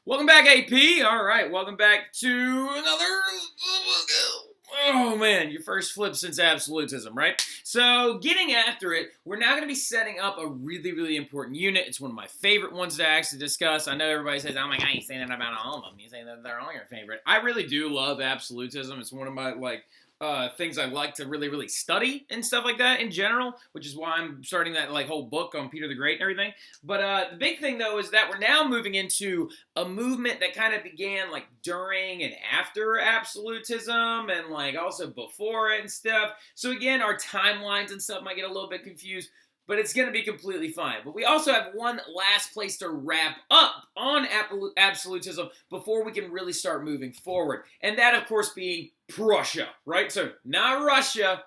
Welcome back, AP. All right, welcome back to another. Oh man, your first flip since absolutism, right? So, getting after it, we're now going to be setting up a really, really important unit. It's one of my favorite ones to actually discuss. I know everybody says, "Oh my God, you say that about all of them. You say that they're all your favorite." I really do love absolutism. It's one of my things I like to really, really study and stuff like that in general, which is why I'm starting that whole book on Peter the Great and everything. But the big thing though is that we're now moving into a movement that kind of began during and after absolutism and also before it and stuff. So again, our timelines and stuff might get a little bit confused, but it's going to be completely fine. But we also have one last place to wrap up on absolutism before we can really start moving forward. And that, of course, being Prussia, right? So not Russia,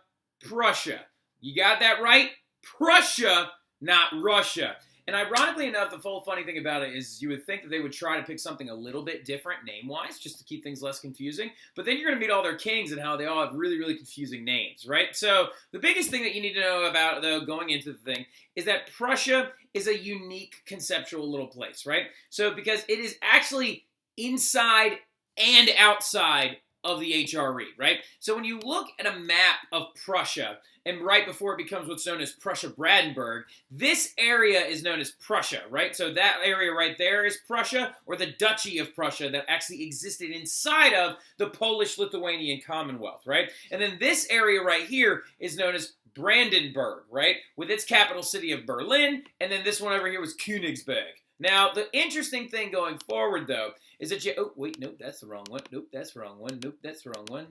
Prussia. You got that right? Prussia, not Russia. And ironically enough, the full funny thing about it is you would think that they would try to pick something a little bit different name-wise just to keep things less confusing. But then you're going to meet all their kings and how they all have really, really confusing names, right? So the biggest thing that you need to know about, though, going into the thing is that Prussia is a unique conceptual little place, right? So because it is actually inside and outside of the HRE, right? So when you look at a map of Prussia, and right before it becomes what's known as Prussia-Brandenburg, this area is known as Prussia, right? So that area right there is Prussia, or the Duchy of Prussia that actually existed inside of the Polish-Lithuanian Commonwealth, right? And then this area right here is known as Brandenburg, right? With its capital city of Berlin, and then this one over here was Königsberg. Now, the interesting thing going forward, though, is that oh, wait, nope, that's the wrong one. Nope, that's the wrong one. Nope, that's the wrong one.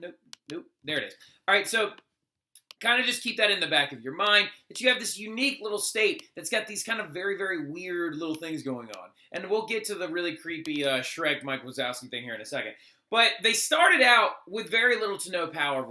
Nope, there it is. All right, so kind of just keep that in the back of your mind, that you have this unique little state that's got these kind of very, very weird little things going on. And we'll get to the really creepy Shrek Mike Wazowski thing here in a second. But they started out with very little to no power,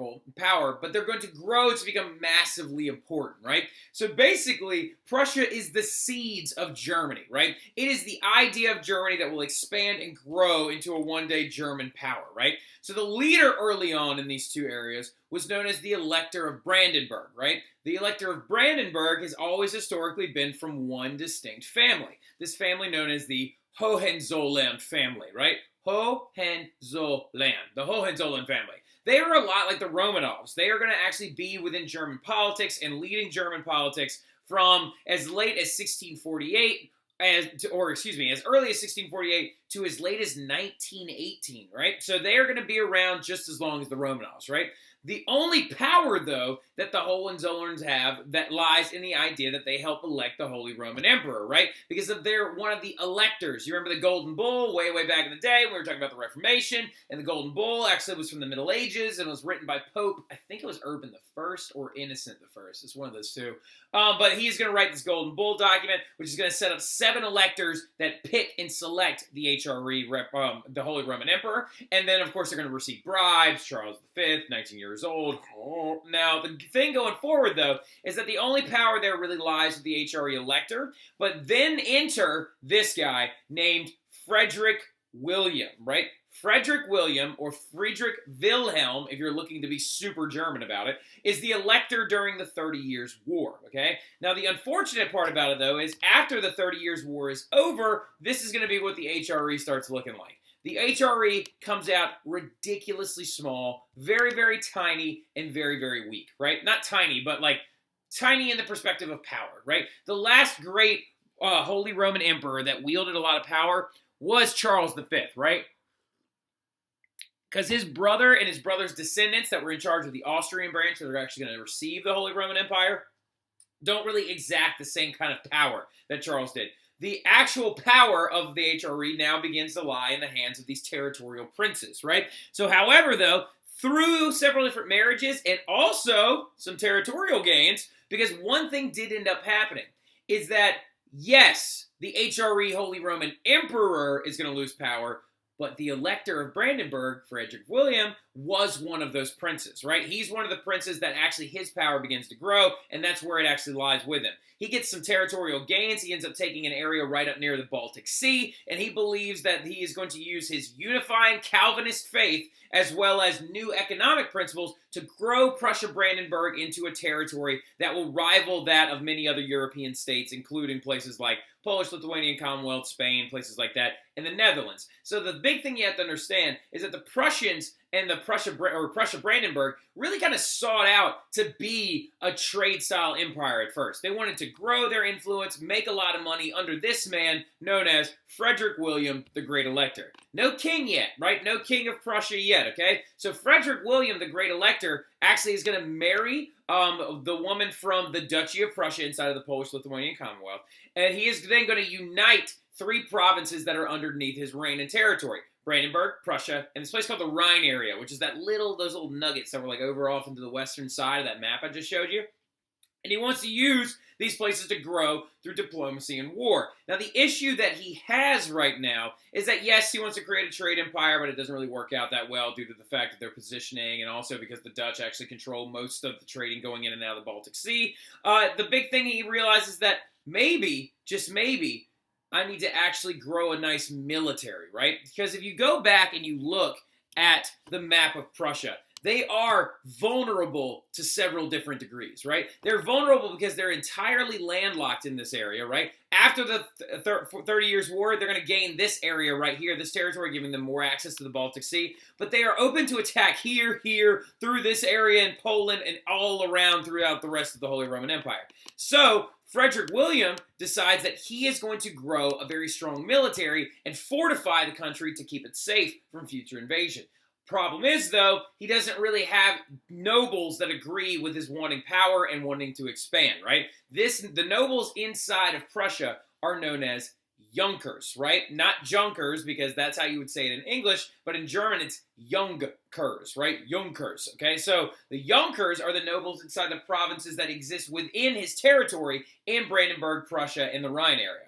but they're going to grow to become massively important, right? So basically, Prussia is the seeds of Germany, right? It is the idea of Germany that will expand and grow into a one-day German power, right? So the leader early on in these two areas was known as the Elector of Brandenburg, right? The Elector of Brandenburg has always historically been from one distinct family. This family known as the Hohenzollern family, right? Hohenzollern, the Hohenzollern family. They are a lot like the Romanovs. They are going to actually be within German politics and leading German politics from as late as 1648, as early as 1648 to as late as 1918, right? So they are going to be around just as long as the Romanovs, right? The only power, though, that the Hohenzollerns have that lies in the idea that they help elect the Holy Roman Emperor, right? Because they're one of the electors. You remember the Golden Bull way, way back in the day when we were talking about the Reformation, and the Golden Bull actually was from the Middle Ages and was written by Pope, I think it was Urban I or Innocent I. It's one of those two. But he's going to write this Golden Bull document, which is going to set up 7 electors that pick and select the HRE, the Holy Roman Emperor. And then, of course, they're going to receive bribes. Charles V, 19 years old. Now, the thing going forward, though, is that the only power there really lies with the HRE elector. But then enter this guy named Frederick William, right? Frederick William, or Friedrich Wilhelm, if you're looking to be super German about it, is the elector during the 30 Years' War, okay? Now, the unfortunate part about it, though, is after the 30 Years' War is over, this is going to be what the HRE starts looking like. The HRE comes out ridiculously small, very, very tiny, and very, very weak, right? Not tiny, but tiny in the perspective of power, right? The last great Holy Roman Emperor that wielded a lot of power was Charles V, right? Because his brother and his brother's descendants that were in charge of the Austrian branch that are actually going to receive the Holy Roman Empire don't really exact the same kind of power that Charles did. The actual power of the HRE now begins to lie in the hands of these territorial princes, right? So, however, though, through several different marriages and also some territorial gains, because one thing did end up happening, is that, yes, the HRE Holy Roman Emperor is going to lose power, but the Elector of Brandenburg, Frederick William, was one of those princes, right? He's one of the princes that actually his power begins to grow, and that's where it actually lies with him. He gets some territorial gains. He ends up taking an area right up near the Baltic Sea, and he believes that he is going to use his unifying Calvinist faith as well as new economic principles to grow Prussia-Brandenburg into a territory that will rival that of many other European states, including places like Polish, Lithuanian Commonwealth, Spain, places like that, and the Netherlands. So the big thing you have to understand is that the Prussians and the Prussia-Brandenburg really kind of sought out to be a trade-style empire at first. They wanted to grow their influence, make a lot of money under this man known as Frederick William the Great Elector. No king yet, right? No king of Prussia yet, okay? So Frederick William the Great Elector actually is going to marry the woman from the Duchy of Prussia inside of the Polish-Lithuanian Commonwealth, and he is then going to unite 3 provinces that are underneath his reign and territory. Brandenburg, Prussia, and this place called the Rhine area, which is those little nuggets that were like over off into the western side of that map I just showed you. And he wants to use these places to grow through diplomacy and war. Now, the issue that he has right now is that, yes, he wants to create a trade empire, but it doesn't really work out that well due to the fact that they're positioning and also because the Dutch actually control most of the trading going in and out of the Baltic Sea. The big thing he realizes that maybe, just maybe, I need to actually grow a nice military, right? Because if you go back and you look at the map of Prussia, they are vulnerable to several different degrees, right? They're vulnerable because they're entirely landlocked in this area, right? After the 30 Years' War, they're going to gain this area right here, this territory, giving them more access to the Baltic Sea. But they are open to attack here, through this area in Poland, and all around throughout the rest of the Holy Roman Empire. So Frederick William decides that he is going to grow a very strong military and fortify the country to keep it safe from future invasion. Problem is, though, he doesn't really have nobles that agree with his wanting power and wanting to expand, right? The nobles inside of Prussia are known as Junkers, right? Not Junkers, because that's how you would say it in English, but in German it's Junkers, right? Junkers, okay? So the Junkers are the nobles inside the provinces that exist within his territory in Brandenburg, Prussia, and the Rhine area.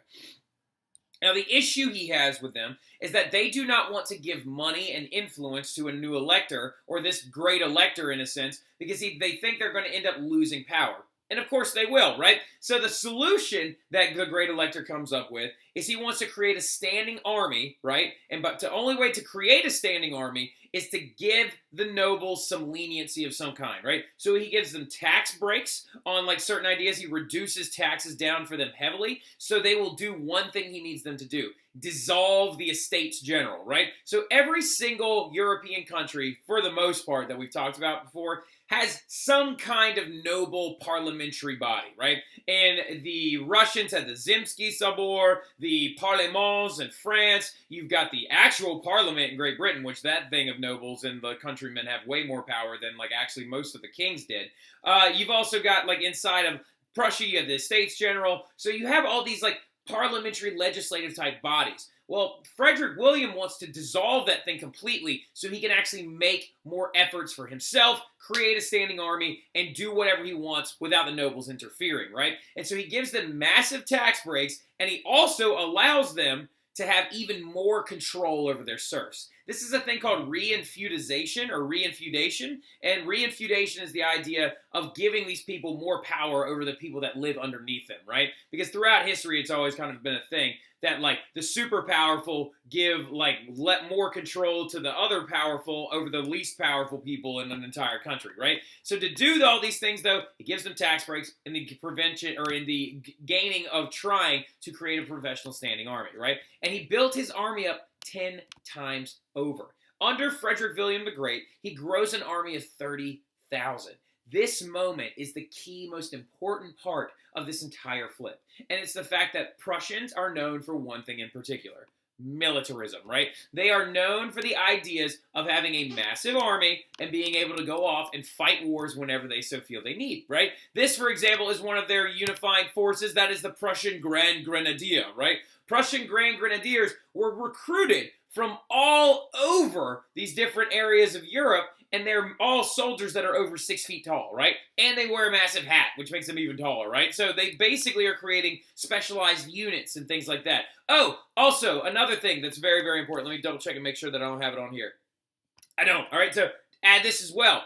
Now, the issue he has with them is that they do not want to give money and influence to a new elector, or this great elector in a sense, because they think they're going to end up losing power. And of course they will, right? So the solution that the great elector comes up with is he wants to create a standing army, right? But the only way to create a standing army is to give the nobles some leniency of some kind, right? So he gives them tax breaks on like certain ideas. He reduces taxes down for them heavily, so they will do one thing he needs them to do: dissolve the Estates General, right? So every single European country, for the most part, that we've talked about before, has some kind of noble parliamentary body, right? And the Russians had the Zemsky Sabor, the Parlements in France. You've got the actual parliament in Great Britain, which that thing of nobles and the countrymen have way more power than like actually most of the kings did. You've also got like inside of Prussia, you have the Estates General. So you have all these like parliamentary legislative type bodies. Well, Frederick William wants to dissolve that thing completely so he can actually make more efforts for himself, create a standing army, and do whatever he wants without the nobles interfering, right? And so he gives them massive tax breaks, and he also allows them to have even more control over their serfs. This is a thing called reinfeudation or reinfeudation, and reinfeudation is the idea of giving these people more power over the people that live underneath them, right? Because throughout history, it's always kind of been a thing that like the super powerful let more control to the other powerful over the least powerful people in an entire country, right? So to do all these things, though, he gives them tax breaks in the prevention or in the gaining of trying to create a professional standing army, right? And he built his army up 10 times over. Under Frederick William the Great, he grows an army of 30,000. This moment is the key, most important part of this entire flip. And it's the fact that Prussians are known for one thing in particular: militarism, right? They are known for the ideas of having a massive army and being able to go off and fight wars whenever they so feel they need, right? This, for example, is one of their unifying forces. That is the Prussian Grand Grenadier, right? Prussian Grand Grenadiers were recruited from all over these different areas of Europe, and they're all soldiers that are over 6 feet tall, right? And they wear a massive hat, which makes them even taller, right? So they basically are creating specialized units and things like that. Oh, also, another thing that's very, very important. Let me double check and make sure that I don't have it on here. I don't. All right, so add this as well.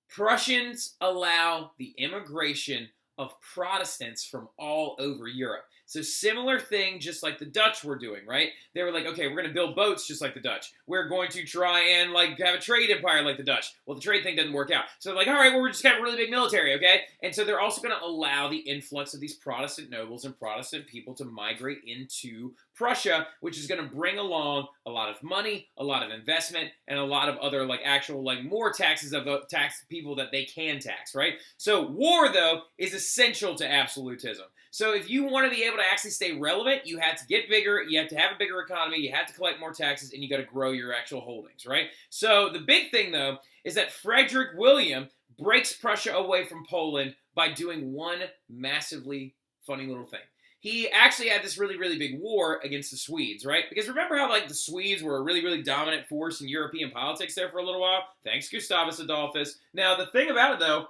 Prussians allow the immigration of Protestants from all over Europe. So similar thing, just like the Dutch were doing, right? They were like, okay, we're going to build boats just like the Dutch. We're going to try and like have a trade empire like the Dutch. Well, the trade thing doesn't work out. So they're like, all right, well, we're just going to have a really big military, okay? And so they're also going to allow the influx of these Protestant nobles and Protestant people to migrate into Prussia, which is going to bring along a lot of money, a lot of investment, and a lot of other like actual like more taxes of the tax people that they can tax, right? So war, though, is essential to absolutism. So if you want to be able to actually stay relevant, you have to get bigger, you have to have a bigger economy, you have to collect more taxes, and you got to grow your actual holdings, right? So the big thing, though, is that Frederick William breaks Prussia away from Poland by doing one massively funny little thing. He actually had this really, really big war against the Swedes, right? Because remember how, like, the Swedes were a really, really dominant force in European politics there for a little while? Thanks, Gustavus Adolphus. Now, the thing about it, though,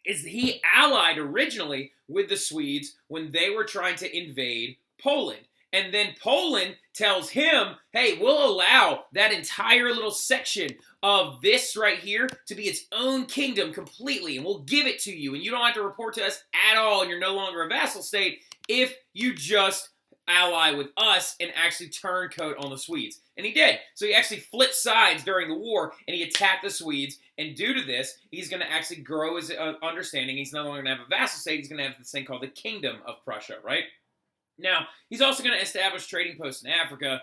is he allied originally with the Swedes when they were trying to invade Poland. And then Poland tells him, hey, we'll allow that entire little section of this right here to be its own kingdom completely, and we'll give it to you, and you don't have to report to us at all, and you're no longer a vassal state if you just ally with us and actually turncoat on the Swedes. And he did. So he actually flipped sides during the war, and he attacked the Swedes. And due to this, he's going to actually grow his understanding. He's no longer going to have a vassal state. He's going to have this thing called the Kingdom of Prussia, right? Now, he's also going to establish trading posts in Africa,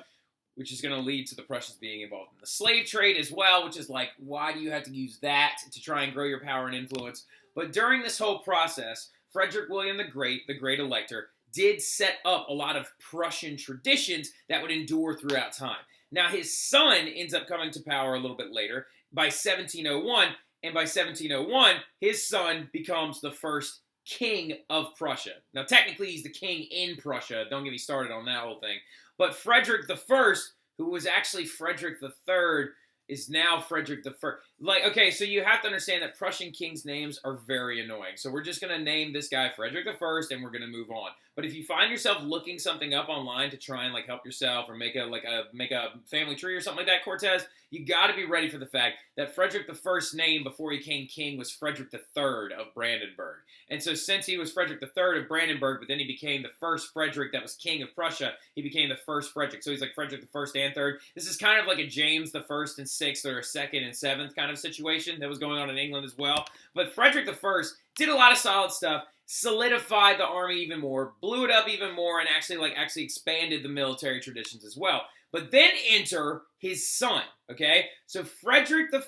which is going to lead to the Prussians being involved in the slave trade as well, which is like, why do you have to use that to try and grow your power and influence? But during this whole process, Frederick William the Great Elector, did set up a lot of Prussian traditions that would endure throughout time. Now, his son ends up coming to power a little bit later by 1701, and by 1701, his son becomes the first king of Prussia. Now, technically, he's the king in Prussia. Don't get me started on that whole thing. But Frederick I, who was actually Frederick III, is now Frederick I. Like, okay, so you have to understand that Prussian kings' names are very annoying. So we're just going to name this guy Frederick I, and we're going to move on. But if you find yourself looking something up online to try and like help yourself or make a family tree or something like that, Cortez, you got to be ready for the fact that Frederick I's name before he became king was Frederick III of Brandenburg. And so since he was Frederick III of Brandenburg, but then he became the first Frederick that was king of Prussia, he became the first Frederick. So he's like Frederick I and III. This is kind of like a James I and VI or a II and VII kind of situation that was going on in England as well. But Frederick I did a lot of solid stuff, solidified the army even more, blew it up even more, and actually expanded the military traditions as well. But then enter his son, okay? So Frederick I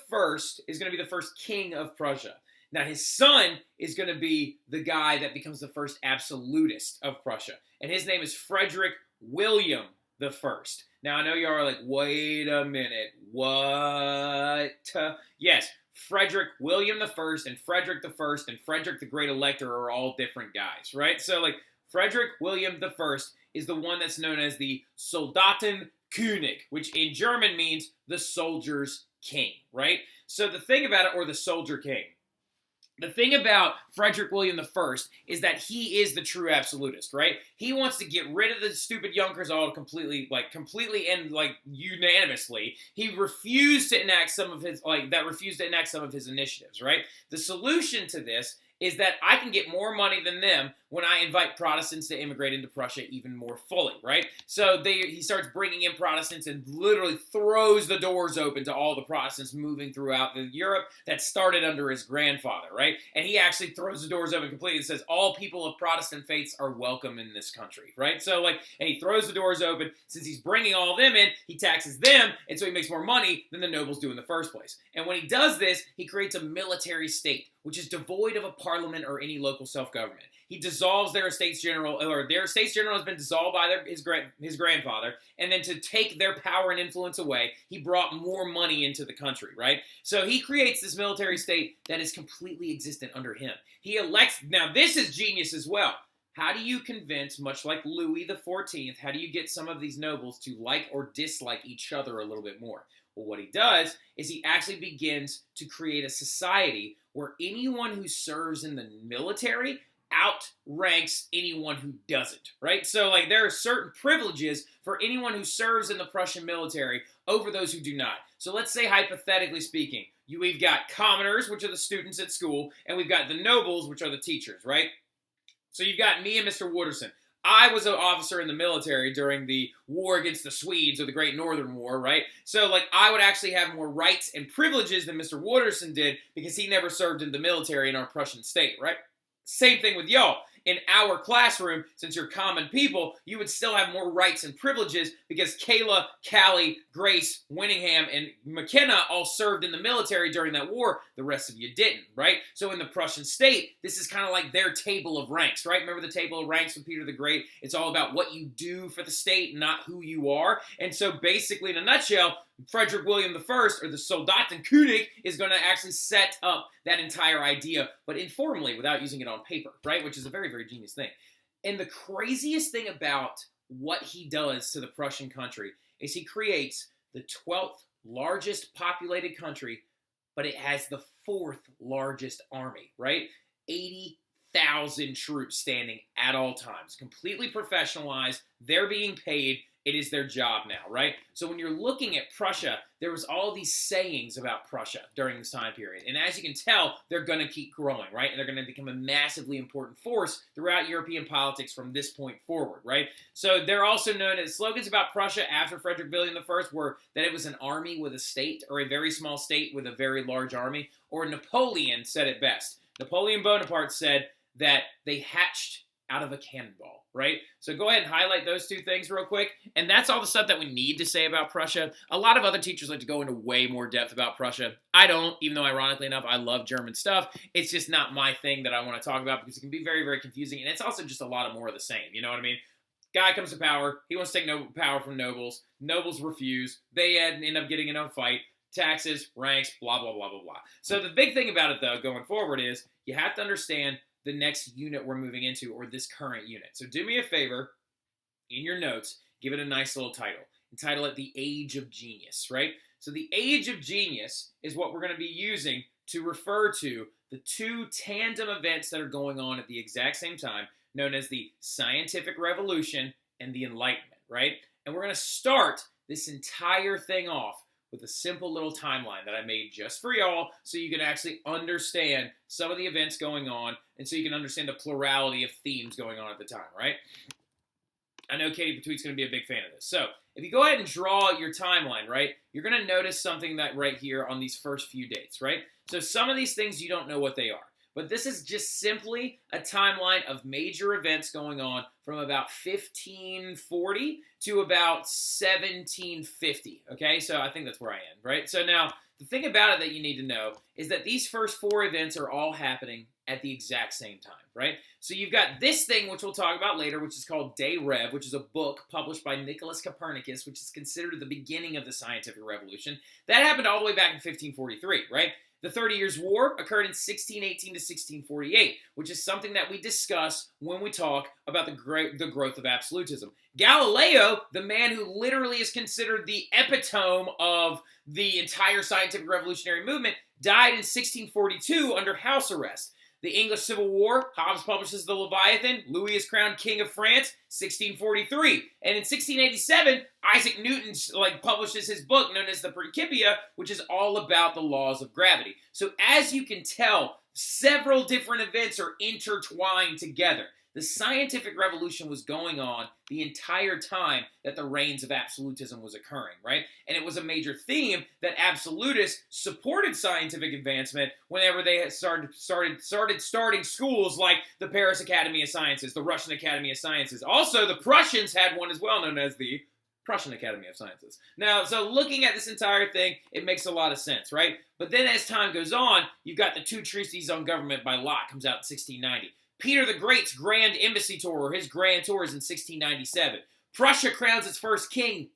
is going to be the first king of Prussia. Now, his son is going to be the guy that becomes the first absolutist of Prussia. And his name is Frederick William I. Now, I know you are like, wait a minute, what? Yes, Frederick William I and Frederick I and Frederick the Great Elector are all different guys, right? So, like, Frederick William I is the one that's known as the Soldatenkönig, which in German means the soldier's king, right? So the thing about it, or the soldier king, the thing about Frederick William I is that he is the true absolutist, right? He wants to get rid of the stupid Junkers all completely and unanimously. He refused to enact some of his initiatives, right? The solution to this is that I can get more money than them when I invite Protestants to immigrate into Prussia even more fully, right? So he starts bringing in Protestants and literally throws the doors open to all the Protestants moving throughout Europe that started under his grandfather, right? And he actually throws the doors open completely and says all people of Protestant faiths are welcome in this country, right? So and he throws the doors open. Since he's bringing all of them in, he taxes them, and so he makes more money than the nobles do in the first place. And when he does this, he creates a military state, which is devoid of a parliament or any local self-government. He dissolves their Estates General, or their Estates General has been dissolved by his grandfather, and then to take their power and influence away, he brought more money into the country, right? So he creates this military state that is completely existent under him. He elects, now this is genius as well. How do you convince, much like Louis XIV, how do you get some of these nobles to like or dislike each other a little bit more? Well, what he does is he actually begins to create a society where anyone who serves in the military outranks anyone who doesn't, right? So, like, there are certain privileges for anyone who serves in the Prussian military over those who do not. So let's say, hypothetically speaking, we've got commoners, which are the students at school, and we've got the nobles, which are the teachers, right? So you've got me and Mr. Wooderson. I was an officer in the military during the war against the Swedes, or the Great Northern War, right? So, like, I would actually have more rights and privileges than Mr. Wooderson did because he never served in the military in our Prussian state, right? Same thing with y'all. In our classroom, since you're common people, you would still have more rights and privileges because Kayla, Callie, Grace, Winningham, and McKenna all served in the military during that war. The rest of you didn't, right? So in the Prussian state, this is kind of like their table of ranks, right? Remember the table of ranks from Peter the Great? It's all about what you do for the state, not who you are. And so basically, in a nutshell, Frederick William I, or the Soldatenkönig, is going to actually set up that entire idea, but informally, without using it on paper, right? Which is a very, very genius thing. And the craziest thing about what he does to the Prussian country is he creates the 12th largest populated country, but it has the 4th largest army, right? 80,000 troops standing at all times, completely professionalized. They're being paid. It is their job now, right? So when you're looking at Prussia, there was all these sayings about Prussia during this time period. And as you can tell, they're going to keep growing, right? And they're going to become a massively important force throughout European politics from this point forward, right? So they're also known as slogans about Prussia after Frederick William I were that it was an army with a state, or a very small state with a very large army, or Napoleon said it best. Napoleon Bonaparte said that they hatched out of a cannonball, right? So go ahead and highlight those two things real quick. And that's all the stuff that we need to say about Prussia. A lot of other teachers like to go into way more depth about Prussia. I don't, even though ironically enough, I love German stuff. It's just not my thing that I want to talk about because it can be very, very confusing. And it's also just a lot of more of the same. You know what I mean? Guy comes to power. He wants to take power from nobles. Nobles refuse. They end up getting in a fight. Taxes, ranks, blah, blah, blah, blah, blah. So the big thing about it, though, going forward is you have to understand the next unit we're moving into, or this current unit. So do me a favor, in your notes, give it a nice little title. Entitle it The Age of Genius, right? So the Age of Genius is what we're going to be using to refer to the two tandem events that are going on at the exact same time, known as the Scientific Revolution and the Enlightenment, right? And we're going to start this entire thing off with a simple little timeline that I made just for y'all so you can actually understand some of the events going on and so you can understand the plurality of themes going on at the time, right? I know Katie Petweet's going to be a big fan of this. So if you go ahead and draw your timeline, right, you're going to notice something that right here on these first few dates, right? So some of these things you don't know what they are. But this is just simply a timeline of major events going on from about 1540 to about 1750, okay? So I think that's where I am, right? So now, the thing about it that you need to know is that these first 4 events are all happening at the exact same time, right? So you've got this thing, which we'll talk about later, which is called De Rev, which is a book published by Nicholas Copernicus, which is considered the beginning of the scientific revolution. That happened all the way back in 1543, right? The 30 Years' War occurred in 1618 to 1648, which is something that we discuss when we talk about the growth of absolutism. Galileo, the man who literally is considered the epitome of the entire scientific revolutionary movement, died in 1642 under house arrest. The English Civil War, Hobbes publishes The Leviathan, Louis is crowned King of France, 1643. And in 1687, Isaac Newton publishes his book known as the Principia, which is all about the laws of gravity. So as you can tell, several different events are intertwined together. The scientific revolution was going on the entire time that the reigns of absolutism was occurring, right? And it was a major theme that absolutists supported scientific advancement whenever they had started starting schools like the Paris Academy of Sciences, the Russian Academy of Sciences. Also, the Prussians had one as well, known as the Prussian Academy of Sciences. Now, so looking at this entire thing, it makes a lot of sense, right? But then as time goes on, you've got the Two Treatises on Government by Locke, comes out in 1690. Peter the Great's Grand Embassy Tour, or his Grand Tour, is in 1697. Prussia crowns its first king,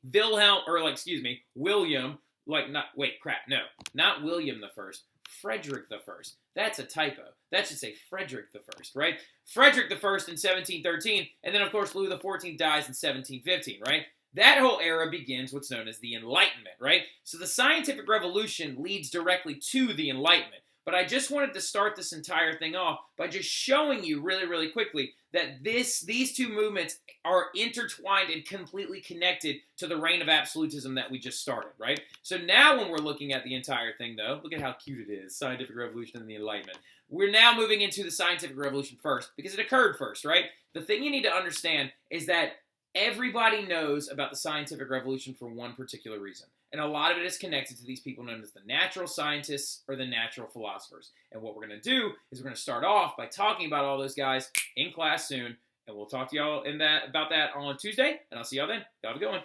William, not William the First, Frederick the First. That's a typo. That should say Frederick the First, right? Frederick the First in 1713, and then of course Louis XIV dies in 1715, right? That whole era begins what's known as the Enlightenment, right? So the scientific revolution leads directly to the Enlightenment. But I just wanted to start this entire thing off by just showing you really, really quickly that these two movements are intertwined and completely connected to the reign of absolutism that we just started, right? So now when we're looking at the entire thing, though, look at how cute it is, scientific revolution and the Enlightenment. We're now moving into the scientific revolution first because it occurred first, right? The thing you need to understand is that everybody knows about the scientific revolution for one particular reason. And a lot of it is connected to these people known as the natural scientists or the natural philosophers. And what we're going to do is we're going to start off by talking about all those guys in class soon. And we'll talk to y'all about that on Tuesday. And I'll see y'all then. Y'all have a good one.